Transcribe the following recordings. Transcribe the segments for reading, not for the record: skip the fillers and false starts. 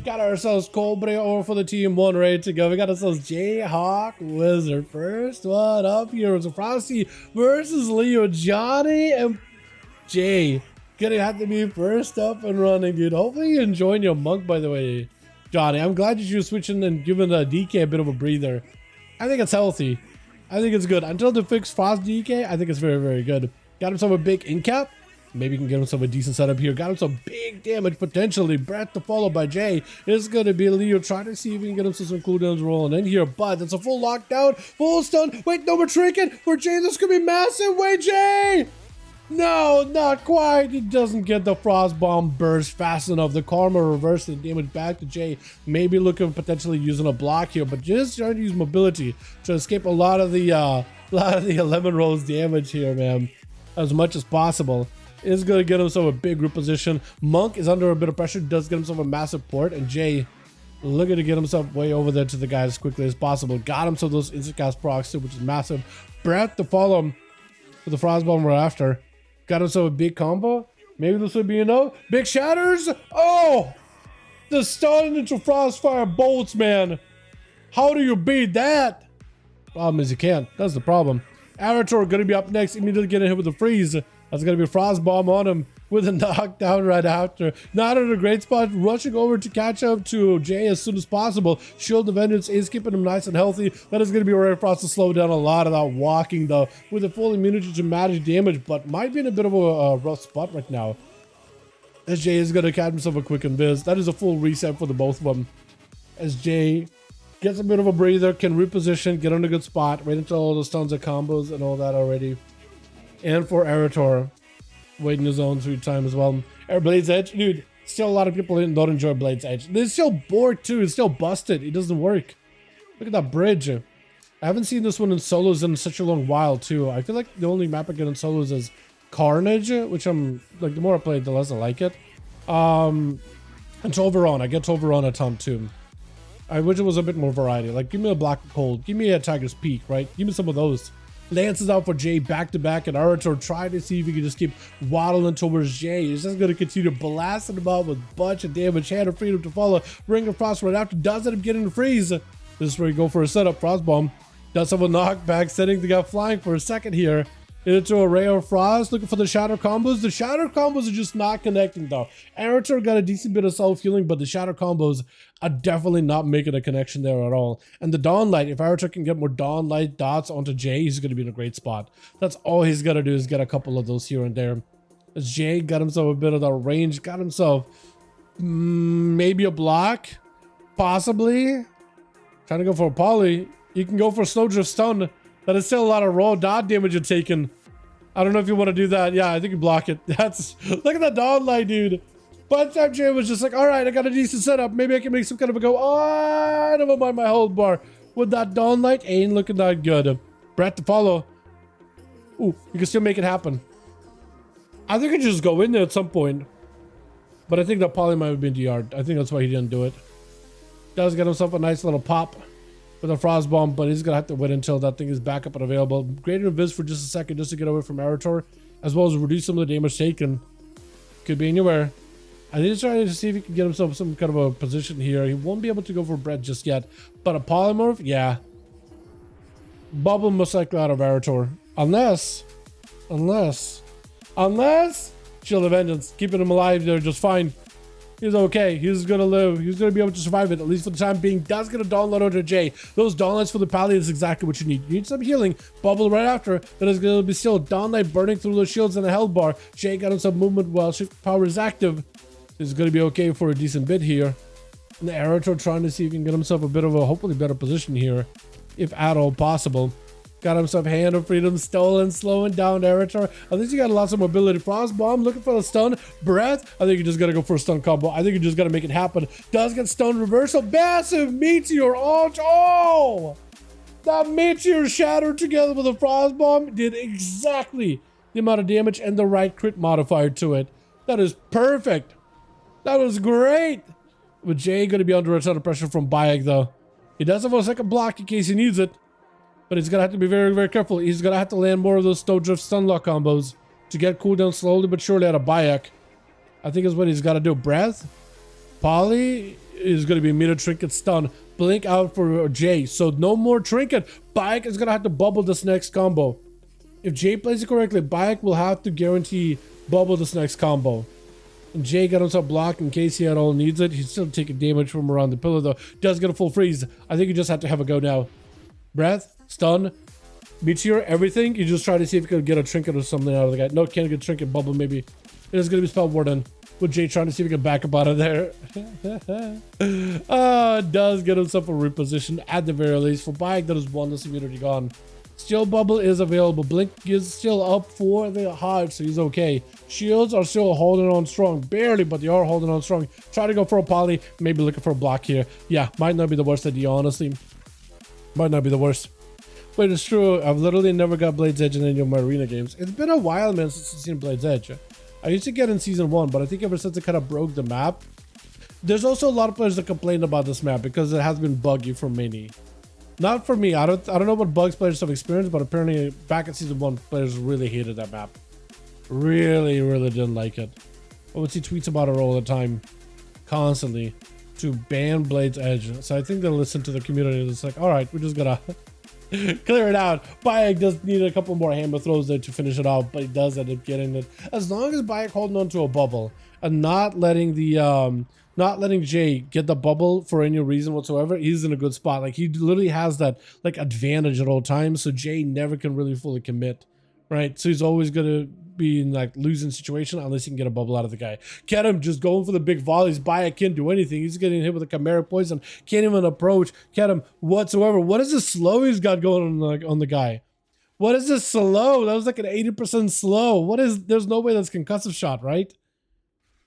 Got ourselves Coldbray over for the team one ready to go. We got ourselves Jayhawk Wizard. First one up here was Frosty versus Leo. Johnny and Jay gonna have to be first up and running, dude. Hopefully you're enjoying your monk, by the way, Johnny. I'm glad that you're switching and giving the DK a bit of a breather. I think it's healthy. I think it's good. Until they fix Frost DK, I think it's very, very good. Got himself a big incap. Maybe he can get himself a decent setup here. Got him some big damage potentially. Brett to follow by Jay. It's going to be Leo trying to see if he can get himself some cooldowns rolling in here. But it's a full lockdown. Full stun. Wait, no, we're trinket. For Jay, this could be massive. Wait, Jay! No, not quite. He doesn't get the frost bomb burst fast enough. The karma reversed the damage back to Jay. Maybe looking potentially using a block here, but just trying to use mobility to escape a lot of the 11 rolls damage here, man, as much as possible. Is going to get himself a big group position. Monk is under a bit of pressure, does get himself a massive port, and Jay looking to get himself way over there to the guy as quickly as possible. Got himself those instant cast procs too, which is massive. Brett to follow him with the frost bomb right after. Got himself a big combo. Maybe this would be enough. Big shatters. Oh, the stun into frostfire bolts, man. How do you beat that? Problem is you can't. That's the problem. Arator going to be up next. Immediately getting hit with a freeze. That's going to be a frost bomb on him with a knockdown right after. Not in a great spot. Rushing over to catch up to Jay as soon as possible. Shield of Vengeance is keeping him nice and healthy. That is going to be right for us to slow down a lot of that walking, though, with a full immunity to magic damage, but might be in a bit of a rough spot right now. As Jay is going to catch himself a quick invis. That is a full reset for the both of them. As Jay gets a bit of a breather, can reposition, get on a good spot, right into all the stuns and combos and all that already. And for Arator, waiting his own sweet time as well. Blade's Edge, dude, still a lot of people don't enjoy Blade's Edge. They're still bored too, it's still busted, it doesn't work. Look at that bridge. I haven't seen this one in solos in such a long while too. I feel like the only map I get in solos is Carnage, which I'm, like, the more I play it, the less I like it. And Toveron, I get Toveron a ton too. I wish it was a bit more variety. Like, give me a Black Cold, give me a Tiger's Peak, right? Give me some of those. Lances out for Jay back to back, and Arator trying to see if he can just keep waddling towards Jay. He's just going to continue blasting him out with a bunch of damage. Hand of Freedom to follow. Ring of Frost right after. Does end up getting the freeze. This is where you go for a setup. Frost Bomb. Does have a knockback, sending the guy flying for a second here. Into a Ray of Frost, looking for the Shatter combos. The Shatter combos are just not connecting though. Arator got a decent bit of self-healing, but the Shatter combos are definitely not making a connection there at all. And the Dawn Light, if Arator can get more Dawn Light dots onto Jay, he's going to be in a great spot. That's all he's got to do is get a couple of those here and there. As Jay got himself a bit of that range, got himself maybe a block, possibly. Trying to go for a poly. You can go for a Snowdrift Stun. That is still a lot of raw dot damage you're taking. I don't know if you want to do that. Yeah, I think you block it. That's, look at that Dawn Light, dude. But that Jay was just like, all right, I got a decent setup. Maybe I can make some kind of a go. Oh, I don't mind my hold bar. With that Dawn Light, ain't looking that good. Brett to follow. Ooh, you can still make it happen. I think I just go in there at some point. But I think that poly might have been DR'd. I think that's why he didn't do it. Does get himself a nice little pop with a frost bomb, but he's gonna have to wait until that thing is back up and available. Greater invis for just a second, just to get away from Arator, as well as reduce some of the damage taken. Could be anywhere. I need to try to see if he can get himself some kind of a position here. He won't be able to go for Brett just yet, but a polymorph, yeah. Bubble most likely out of Arator, unless Shield of Vengeance, keeping him alive there just fine. He's okay. He's gonna live. He's gonna be able to survive it, at least for the time being. Does get a download onto Jay. Those downlights for the pally is exactly what you need. You need some healing. Bubble right after. That is gonna be still downlight burning through those shields and a held bar. Jay got him some movement while shift power is active. He's gonna be okay for a decent bit here. And the Arator trying to see if he can get himself a bit of a hopefully better position here, if at all possible. Got himself Hand of Freedom stolen, slowing down Arator. At least he got lots of mobility. Frost Bomb, looking for the stun. Breath, I think you just gotta go for a stun combo. I think you just gotta make it happen. Does get stun reversal. Massive Meteor ult. Oh! That Meteor shattered together with a Frost Bomb did exactly the amount of damage and the right crit modifier to it. That is perfect. That was great. With Jay gonna be under a ton of pressure from Bayek though. He does have a second block in case he needs it. But he's going to have to be very, very careful. He's going to have to land more of those Snowdrift Stunlock combos to get cooldown slowly but surely out of Bayek. I think is what he's got to do. Breath, Polly is going to be meter trinket stun. Blink out for Jay. So no more trinket. Bayek is going to have to bubble this next combo. If Jay plays it correctly, Bayek will have to guarantee bubble this next combo. And Jay got himself blocked in case he at all needs it. He's still taking damage from around the pillar though. Does get a full freeze. I think you just have to have a go now. Breath, stun, meteor, everything. You just try to see if you can get a trinket or something out of the guy. No, can't get trinket, bubble maybe. It is going to be spell warden. With Jay trying to see if he can back up out of there. Does get himself a reposition at the very least. For Bayek, that is one less immunity gone. Still bubble is available. Blink is still up for the Hodge, so he's okay. Shields are still holding on strong. Barely, but they are holding on strong. Try to go for a poly. Maybe looking for a block here. Yeah, might not be the worst idea, honestly. Might not be the worst. But it's true. I've literally never got Blade's Edge in any of my arena games. It's been a while, man, since I've seen Blade's Edge. I used to get in season 1, but I think ever since it kind of broke the map. There's also a lot of players that complain about this map because it has been buggy for many. Not for me. I don't know what bugs players have experienced, but apparently back in season 1, players really hated that map. Really didn't like it. I would see tweets about it all the time, constantly, to ban Blade's Edge. So I think they'll listen to the community. It's like, all right, we're just gonna clear it out. Bayek does need a couple more hammer throws there to finish it off, but he does end up getting it. As long as Bayek holding on to a bubble and not letting Jay get the bubble for any reason whatsoever, he's in a good spot. Like, he literally has that like advantage at all times, so Jay never can really fully commit, right? So he's always gonna be in like losing situation unless he can get a bubble out of the guy. Kedem just going for the big volleys. Bayek can't do anything. He's getting hit with a chimeric poison. Can't even approach Kedem whatsoever. What is this slow he's got going on the guy? What is this slow? That was like an 80% slow. What is? There's no way that's concussive shot, right?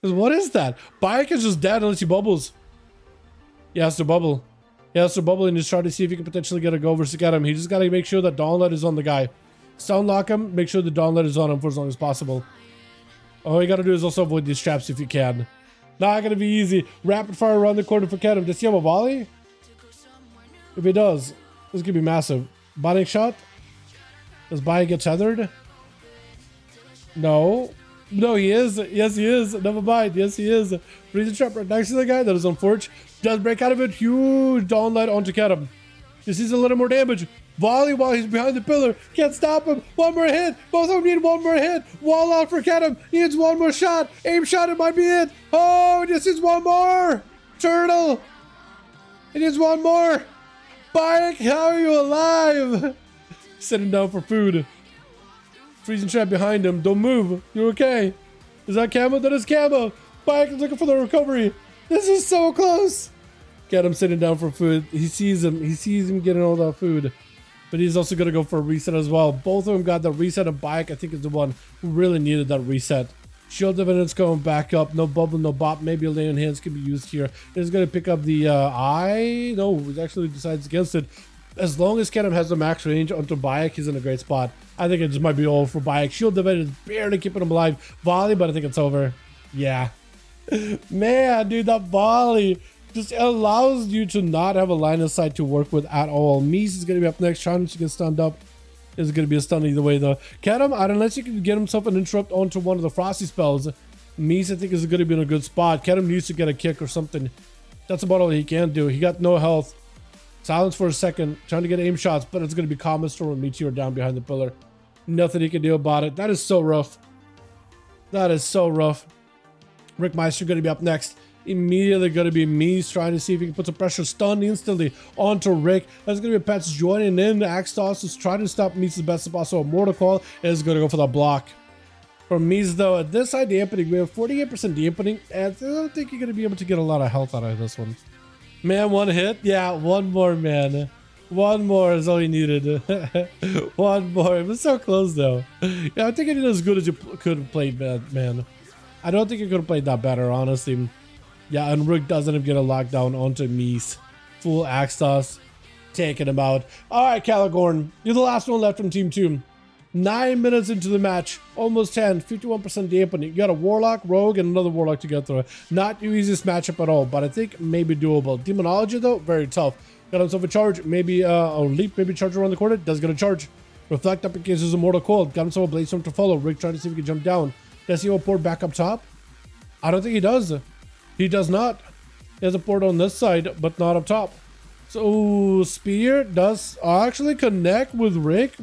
Because what is that? Bayek is just dead unless he bubbles. He has to bubble. He has to bubble and just try to see if he can potentially get a go versus Kedem. He just got to make sure that Dawnlight is on the guy. Stun lock him, make sure the Dawnlight is on him for as long as possible. All you gotta do is also avoid these traps if you can. Not gonna be easy. Rapid fire around the corner for Kedem. Does he have a volley? If he does, this is gonna be massive. Botting shot? Does Bayek get tethered? No. No, he is. Yes, he is. Never mind. Yes, he is. Freezing trap right next to the guy. That is unfortunate. Does break out of it. Huge Dawnlight onto Kedem. This is a little more damage. Volley while he's behind the pillar. Can't stop him. One more hit. Both of them need one more hit. Wall out for Kedem. Needs one more shot. Aim shot. It might be it. Oh, this is one more. Turtle. It is one more. Bayek, how are you alive? Sitting down for food. Freezing trap behind him. Don't move. You're okay. Is that Camo? That is Camo. Bayek is looking for the recovery. This is so close. Get him sitting down for food. He sees him. He sees him getting all that food. But he's also going to go for a reset as well. Both of them got the reset, and Bayek, I think, is the one who really needed that reset. Shield evidence going back up. No bubble, no bop. Maybe a lay on hands can be used here. He's going to pick up the eye. No, he actually decides against it. As long as Kedem has the max range onto Bayek, he's in a great spot. I think it just might be all for Bayek. Shield divided is barely keeping him alive. Volley, but I think it's over. Yeah. Man, dude, that volley just allows you to not have a line of sight to work with at all. Mies is going to be up next, trying to get stunned up. It's going to be a stun either way, though. Kedem, unless you can get himself an interrupt onto one of the frosty spells, Mies, I think, is going to be in a good spot. Kedem needs to get a kick or something. That's about all he can do. He got no health. Silence for a second, trying to get aim shots, but it's going to be Common Storm and Meteor down behind the pillar. Nothing he can do about it. That is so rough. That is so rough. Rick Meister going to be up next. Immediately going to be Mies trying to see if he can put some pressure, stun instantly onto Rick. That's going to be Pets joining in. Axtos is trying to stop Mies as best as possible. Mortal Call is going to go for the block. For Mies, though, at this side dampening, we have 48% dampening, and I don't think you're going to be able to get a lot of health out of this one. Man, one hit? Yeah, one more, man. One more is all he needed. One more. It was so close, though. Yeah, I think he did as good as you could have played, man. I don't think you could have played that better, honestly. Yeah, and Rick doesn't even get a lockdown onto Mies. Full axe toss. Taking him out. Alright, Caligorn. You're the last one left from Team 2. 9 minutes into the match. Almost 10. 51% dampening. You got a Warlock, Rogue, and another Warlock to get through. Not the easiest matchup at all, but I think maybe doable. Demonology, though, very tough. Got himself a charge. Maybe a leap. Maybe charge around the corner. Does get a charge. Reflect up in case there's a Mortal Cold. Got himself a Blade Storm to follow. Rick trying to see if he can jump down. Does he port back up top? I don't think he does. He does not. He has a portal on this side, but not up top. So Spear does actually connect with Rick,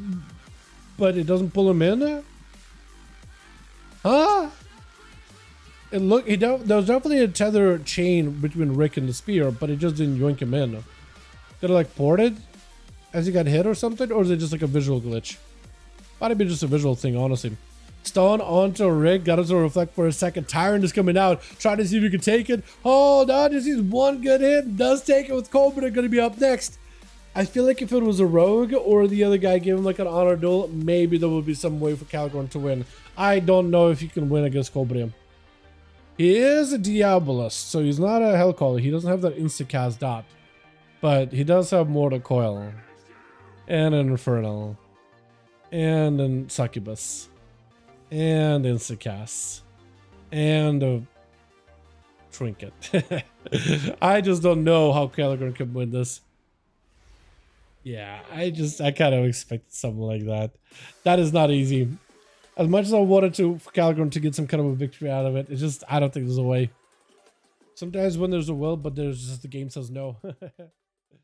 but it doesn't pull him in. Huh? It look there was definitely a tether chain between Rick and the Spear, but it just didn't yoink him in. Did it like port it as he got hit or something, or is it just like a visual glitch? Might be just a visual thing, honestly. Stone onto Rick, got him to reflect for a second. Tyrant is coming out, trying to see if he can take it. Oh, no, just sees one good hit. Does take it with Cobra, gonna be up next. I feel like if it was a rogue or the other guy gave him like an honor duel, maybe there would be some way for Calgorn to win. I don't know if he can win against Cobra. He is a Diabolist, so he's not a Hellcaller. He doesn't have that insta-cast dot. But he does have Mortal Coil. And an Infernal. And an Succubus. And insta-cast. And a Trinket. I just don't know how Calgorn can win this. Yeah, I kind of expected something like that. That is not easy. As much as I wanted for Calgorn to get some kind of a victory out of it, it's just, I don't think there's a way. Sometimes when there's a will, but there's just the game says no.